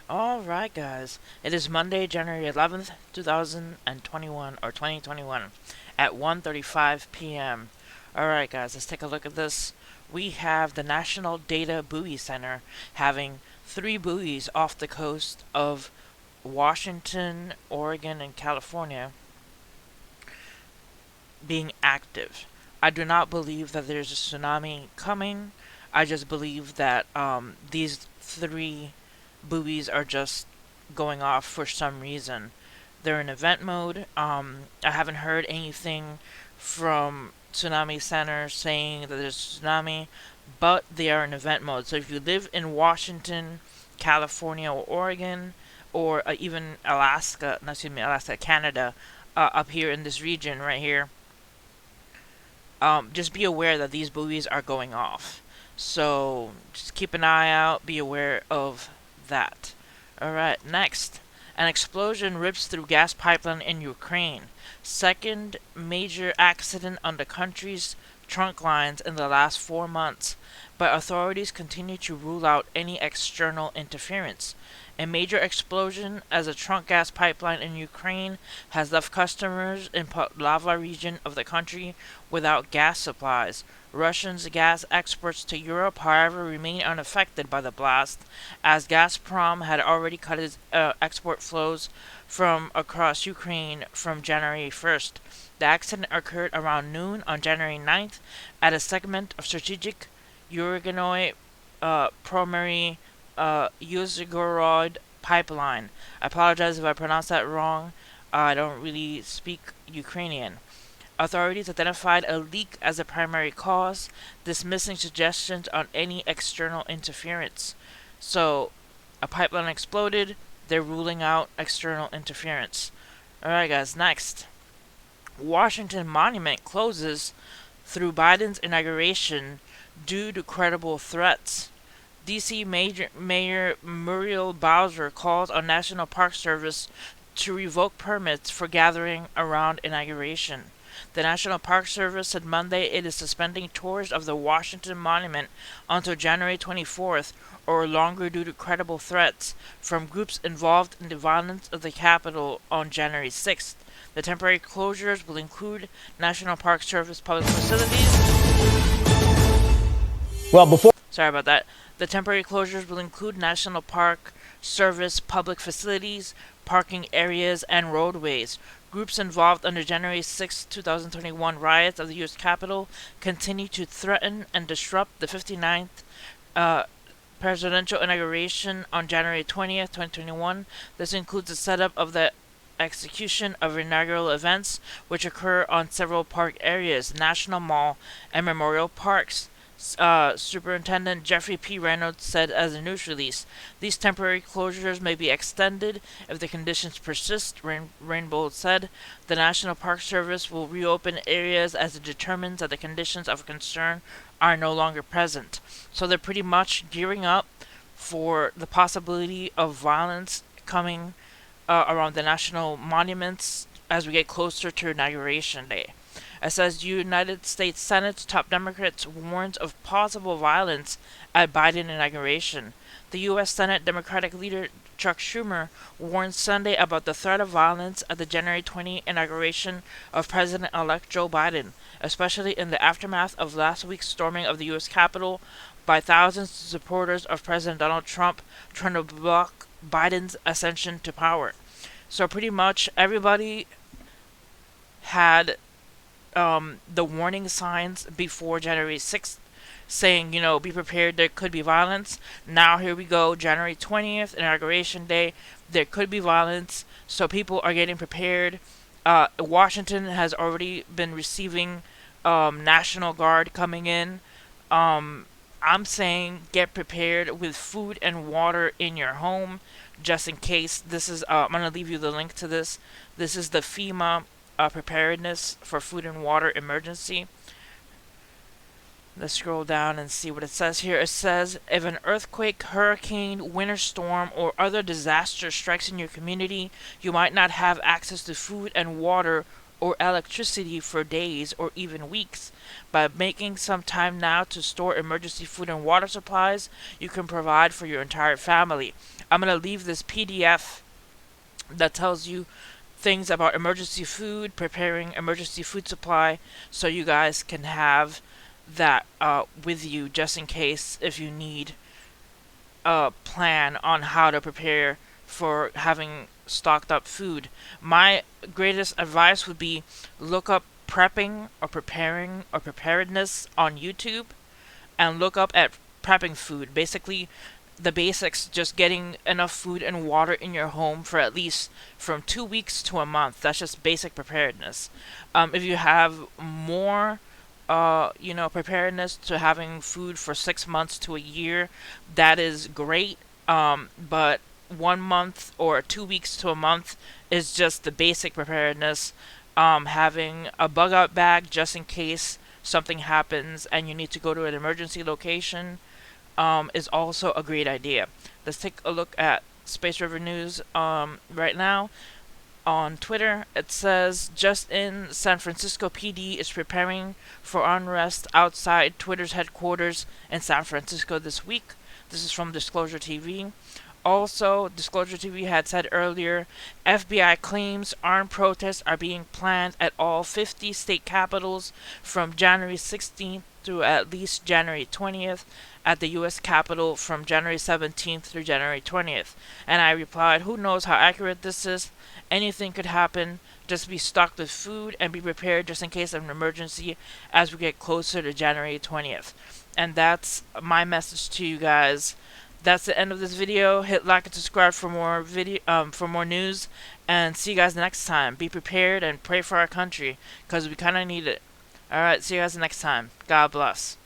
Alright, guys. It is Monday, January 11th, 2021, or 2021, at 1:35 p.m. Alright, guys, let's take a look at this. We have the National Data Buoy Center having three buoys off the coast of Washington, Oregon, and California being active. I do not believe that there's a tsunami coming. I just believe that these three buoys are just going off for some reason. They're in event mode. I haven't heard anything from Tsunami Center saying that there's a tsunami, but they are in event mode. So if you live in Washington, California, or Oregon, or even Alaska, no, excuse me, Alaska, Canada, up here in this region right here, just be aware that these buoys are going off. So just keep an eye out, be aware of that. Alright, next. An explosion rips through gas pipeline in Ukraine. Second major accident on the country's trunk lines in the last 4 months, but authorities continue to rule out any external interference. A major explosion as a trunk gas pipeline in Ukraine has left customers in Poltava region of the country without gas supplies. Russia's gas exports to Europe, however, remain unaffected by the blast, as Gazprom had already cut its export flows from across Ukraine from January 1st. The accident occurred around noon on January 9th at a segment of strategic Uruguay primary Uzhgorod pipeline. I apologize if I pronounce that wrong. I don't really speak Ukrainian. Authorities identified a leak as the primary cause, dismissing suggestions on any external interference. So, a pipeline exploded, they're ruling out external interference. Alright, guys, next. Washington Monument closes through Biden's inauguration due to credible threats. D.C. Mayor Muriel Bowser calls on National Park Service to revoke permits for gathering around inauguration. The National Park Service said Monday it is suspending tours of the Washington Monument until January 24th or longer due to credible threats from groups involved in the violence of the Capitol on January 6th. The temporary closures will include National Park Service public facilities. Well, before Sorry about that. The temporary closures will include National Park Service public facilities, parking areas, and roadways. Groups involved in the January 6, 2021 riots of the U.S. Capitol continue to threaten and disrupt the 59th presidential inauguration on January 20th, 2021. This includes the setup of the execution of inaugural events, which occur on several park areas, National Mall, and Memorial Parks. Superintendent Jeffrey P. Reynolds said as a news release, these temporary closures may be extended if the conditions persist. Rainbow said the National Park Service will reopen areas as it determines that the conditions of concern are no longer present. So they're pretty much gearing up for the possibility of violence coming around the national monuments as we get closer to Inauguration Day. It says United States Senate's top Democrats warns of possible violence at Biden inauguration. The U.S. Senate Democratic leader Chuck Schumer warned Sunday about the threat of violence at the January 20 inauguration of President-elect Joe Biden, especially in the aftermath of last week's storming of the U.S. Capitol by thousands of supporters of President Donald Trump trying to block Biden's ascension to power. So pretty much everybody had the warning signs before January 6th saying, be prepared, there could be violence. Now here we go, January 20th, Inauguration Day, there could be violence, so people are getting prepared. Washington has already been receiving National Guard coming in. I'm saying get prepared with food and water in your home, just in case. This is, I'm going to leave you the link to this. This is the Fema preparedness for food and water emergency. Let's scroll down and see what it says here. It says, if an earthquake, hurricane, winter storm, or other disaster strikes in your community, you might not have access to food and water or electricity for days or even weeks. By making some time now to store emergency food and water supplies, you can provide for your entire family. I'm going to leave this PDF that tells you things about emergency food, preparing emergency food supply, so you guys can have that with you just in case if you need a plan on how to prepare for having stocked up food. My greatest advice would be look up prepping or preparing or preparedness on YouTube and look up at prepping food. Basically, the basics, just getting enough food and water in your home for at least from 2 weeks to a month. That's just basic preparedness. If you have more, preparedness to having food for 6 months to a year, that is great. But 1 month or 2 weeks to a month is just the basic preparedness. Having a bug out bag just in case something happens and you need to go to an emergency location is also a great idea. Let's take a look at Space River News right now. On Twitter, it says, just in, San Francisco PD is preparing for unrest outside Twitter's headquarters in San Francisco this week. This is from Disclosure TV. Also, Disclosure TV had said earlier, FBI claims armed protests are being planned at all 50 state capitals from January 16th through at least January 20th, at the U.S. Capitol from January 17th through January 20th. And I replied, who knows how accurate this is? Anything could happen. Just be stocked with food and be prepared just in case of an emergency as we get closer to January 20th. And that's my message to you guys. That's the end of this video. Hit like and subscribe for more for more news, and see you guys next time. Be prepared and pray for our country because we kind of need it. All right, see you guys next time. God bless.